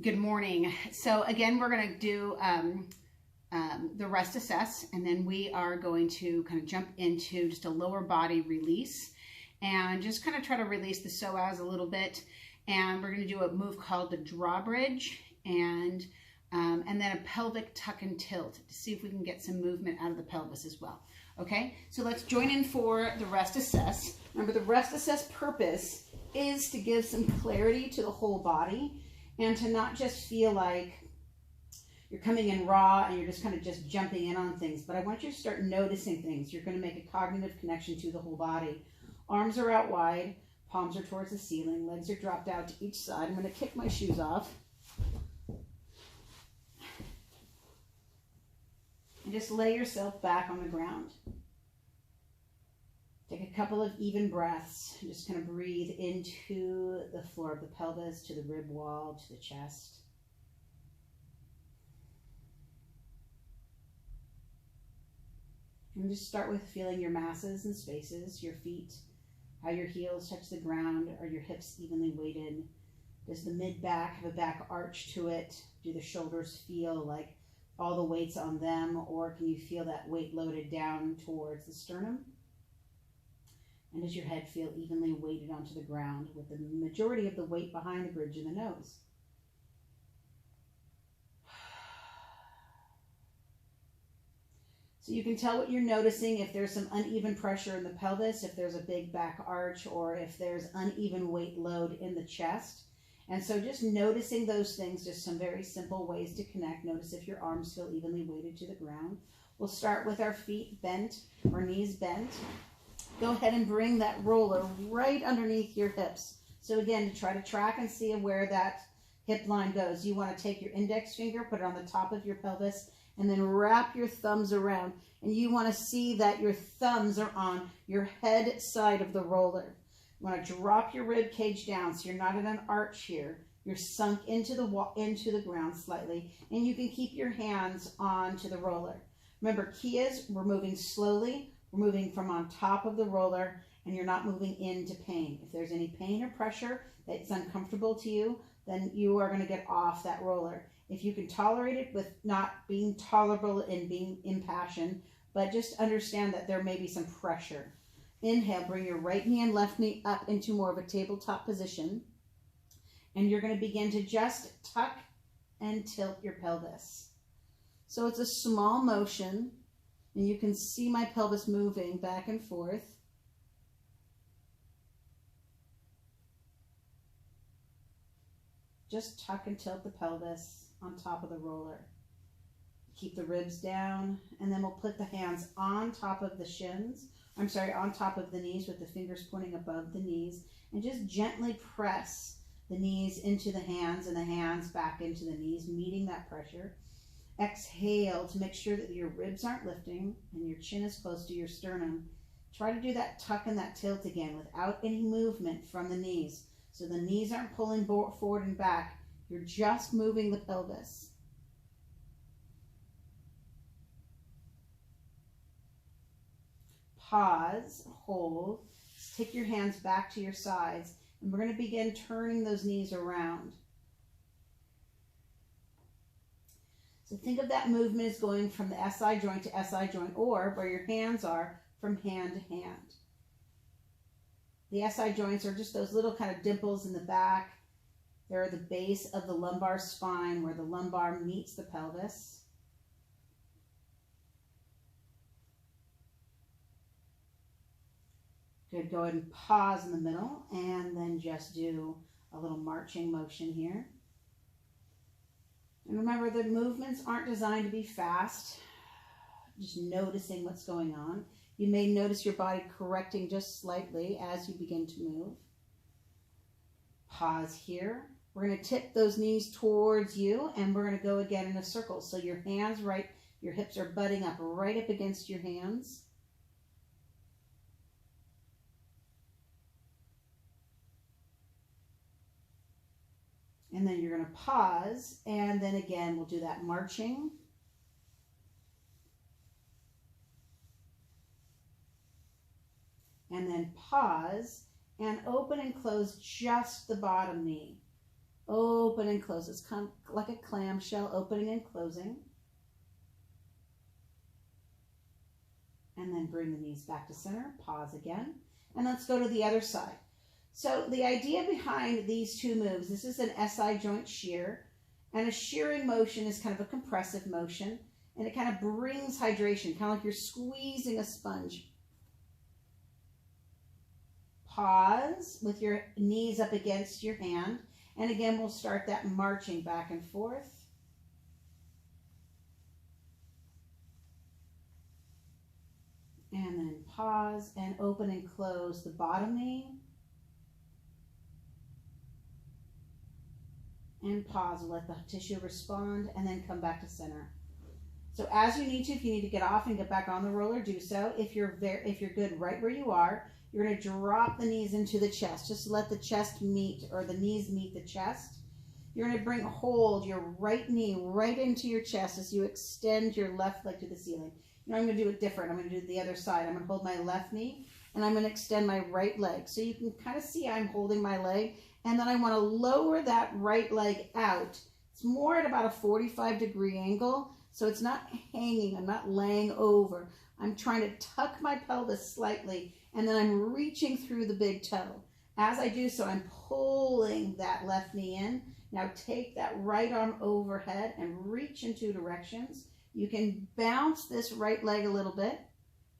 Good morning. So again, we're going to do the rest assess, and then we are going to kind of jump into just a lower body release and just kind of try to release the psoas a little bit. And we're going to do a move called the drawbridge and then a pelvic tuck and tilt to see if we can get some movement out of the pelvis as well. Okay, so let's join in for the rest assess. Remember, the rest assess purpose is to give some clarity to the whole body and to not just feel like you're coming in raw and you're just kind of just jumping in on things, but I want you to start noticing things. You're going to make a cognitive connection to the whole body. Arms are out wide, palms are towards the ceiling, legs are dropped out to each side. I'm going to kick my shoes off. And just lay yourself back on the ground. Take a couple of even breaths. Just kind of breathe into the floor of the pelvis, to the rib wall, to the chest. And just start with feeling your masses and spaces, your feet, how your heels touch the ground. Are your hips evenly weighted? Does the mid-back have a back arch to it? Do the shoulders feel like all the weight's on them, or can you feel that weight loaded down towards the sternum? And does your head feel evenly weighted onto the ground with the majority of the weight behind the bridge of the nose? So you can tell what you're noticing if there's some uneven pressure in the pelvis, if there's a big back arch, or if there's uneven weight load in the chest. And so just noticing those things, just some very simple ways to connect. Notice if your arms feel evenly weighted to the ground. We'll start with our feet bent or knees bent. Go ahead and bring that roller right underneath your hips. So again, to try to track and see where that hip line goes, you want to take your index finger, put it on the top of your pelvis, and then wrap your thumbs around. And you want to see that your thumbs are on your head side of the roller. You want to drop your rib cage down so you're not in an arch here. You're sunk into the ground slightly, and you can keep your hands onto the roller. Remember, key is we're moving slowly. We're moving from on top of the roller, and you're not moving into pain. If there's any pain or pressure that's uncomfortable to you, then you are going to get off that roller. If you can tolerate it with not being tolerable and being impassioned, but just understand that there may be some pressure. Inhale, bring your right knee and left knee up into more of a tabletop position. And you're going to begin to just tuck and tilt your pelvis. So it's a small motion, and you can see my pelvis moving back and forth. Just tuck and tilt the pelvis on top of the roller. Keep the ribs down, and then we'll put the hands on top of the shins. On top of the knees with the fingers pointing above the knees, and just gently press the knees into the hands and the hands back into the knees, meeting that pressure. Exhale to make sure that your ribs aren't lifting and your chin is close to your sternum. Try to do that tuck and that tilt again without any movement from the knees. So the knees aren't pulling forward and back. You're just moving the pelvis. Pause, hold, take your hands back to your sides, and we're going to begin turning those knees around. So think of that movement as going from the SI joint to SI joint, or where your hands are from hand to hand. The SI joints are just those little kind of dimples in the back. They're the base of the lumbar spine where the lumbar meets the pelvis. Good, go ahead and pause in the middle and then just do a little marching motion here. And remember, the movements aren't designed to be fast, just noticing what's going on. You may notice your body correcting just slightly as you begin to move. Pause here. We're going to tip those knees towards you, and we're going to go again in a circle. So your hands your hips are butting up right up against your hands. And then you're going to pause, and then again we'll do that marching. And then pause, and open and close just the bottom knee. Open and close. It's kind of like a clamshell, opening and closing. And then bring the knees back to center. Pause again. And let's go to the other side. So the idea behind these two moves, this is an SI joint shear, and a shearing motion is kind of a compressive motion, and it kind of brings hydration, kind of like you're squeezing a sponge. Pause with your knees up against your hand, and again we'll start that marching back and forth. And then pause and open and close the bottom knee. And pause, let the tissue respond, and then come back to center. So as you need to, if you need to get off and get back on the roller, do so. If you're good right where you are, you're going to drop the knees into the chest. Just let the chest meet, or the knees meet the chest. You're going to hold your right knee right into your chest as you extend your left leg to the ceiling. You know, I'm going to do it different. I'm going to do the other side. I'm going to hold my left knee, and I'm going to extend my right leg. So you can kind of see I'm holding my leg, and then I want to lower that right leg out. It's more at about a 45-degree angle, so it's not hanging. I'm not laying over. I'm trying to tuck my pelvis slightly, and then I'm reaching through the big toe. As I do so, I'm pulling that left knee in. Now take that right arm overhead and reach in two directions. You can bounce this right leg a little bit.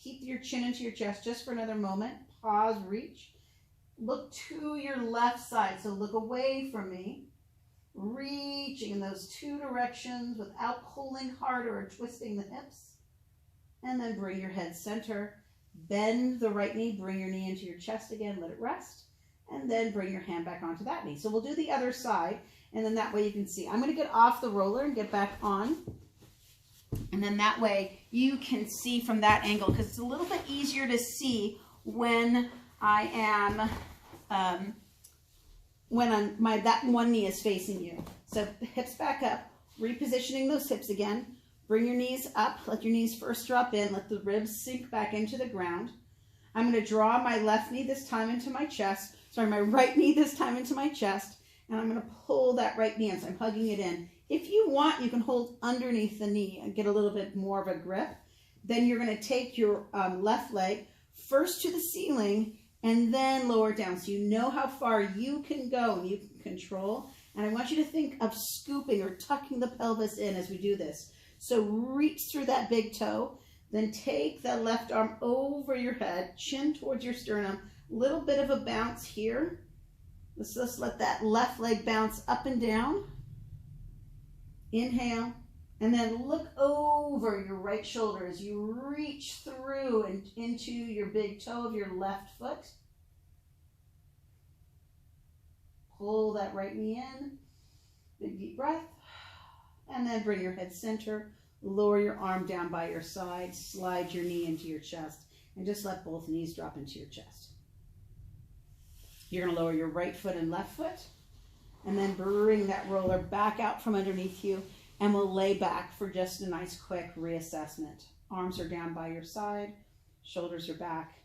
Keep your chin into your chest just for another moment. Pause, reach. Look to your left side, so look away from me. Reaching in those two directions without pulling harder or twisting the hips. And then bring your head center. Bend the right knee, bring your knee into your chest again, let it rest. And then bring your hand back onto that knee. So we'll do the other side, and then that way you can see. I'm going to get off the roller and get back on. And then that way you can see from that angle, because it's a little bit easier to see when I am, that one knee is facing you. So hips back up, repositioning those hips again. Bring your knees up, let your knees first drop in, let the ribs sink back into the ground. I'm going to draw my left knee this time into my chest, my right knee this time into my chest, and I'm going to pull that right knee in, so I'm hugging it in. If you want, you can hold underneath the knee and get a little bit more of a grip. Then you're going to take your left leg first to the ceiling and then lower it down, so you know how far you can go and you can control. And I want you to think of scooping or tucking the pelvis in as we do this. So reach through that big toe, then take that left arm over your head, chin towards your sternum, little bit of a bounce here. Let's just let that left leg bounce up and down. Inhale, and then look over your right shoulder as you reach through and into your big toe of your left foot. Pull that right knee in, big deep breath. And then bring your head center, lower your arm down by your side, slide your knee into your chest, and just let both knees drop into your chest. You're going to lower your right foot and left foot, and then bring that roller back out from underneath you, and we'll lay back for just a nice quick reassessment. Arms are down by your side, shoulders are back,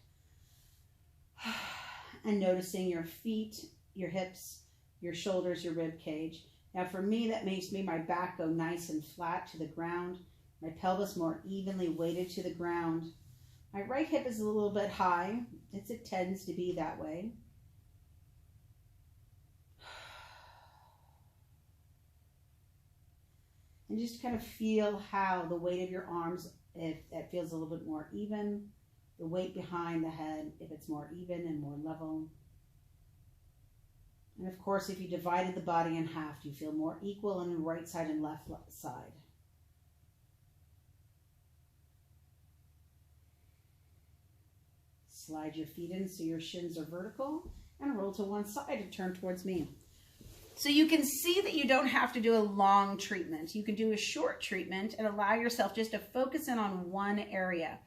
and noticing your feet, your hips, your shoulders, your rib cage. Now for me, that makes my back go nice and flat to the ground, my pelvis more evenly weighted to the ground. My right hip is a little bit high. It tends to be that way. And just kind of feel how the weight of your arms, if that feels a little bit more even, the weight behind the head, if it's more even and more level. And of course, if you divided the body in half, do you feel more equal on the right side and left side? Slide your feet in so your shins are vertical, and roll to one side and turn towards me. So you can see that you don't have to do a long treatment. You can do a short treatment and allow yourself just to focus in on one area.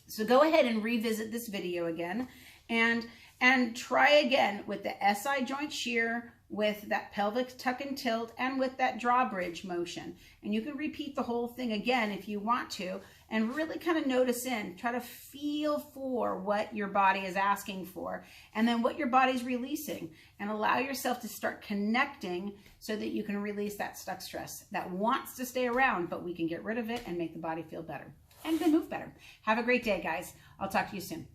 So go ahead and revisit this video again. And And try again with the SI joint shear, with that pelvic tuck and tilt, and with that drawbridge motion. And you can repeat the whole thing again if you want to, and really kind of notice in, try to feel for what your body is asking for, and then what your body's releasing, and allow yourself to start connecting so that you can release that stuck stress that wants to stay around, but we can get rid of it and make the body feel better and then move better. Have a great day, guys. I'll talk to you soon.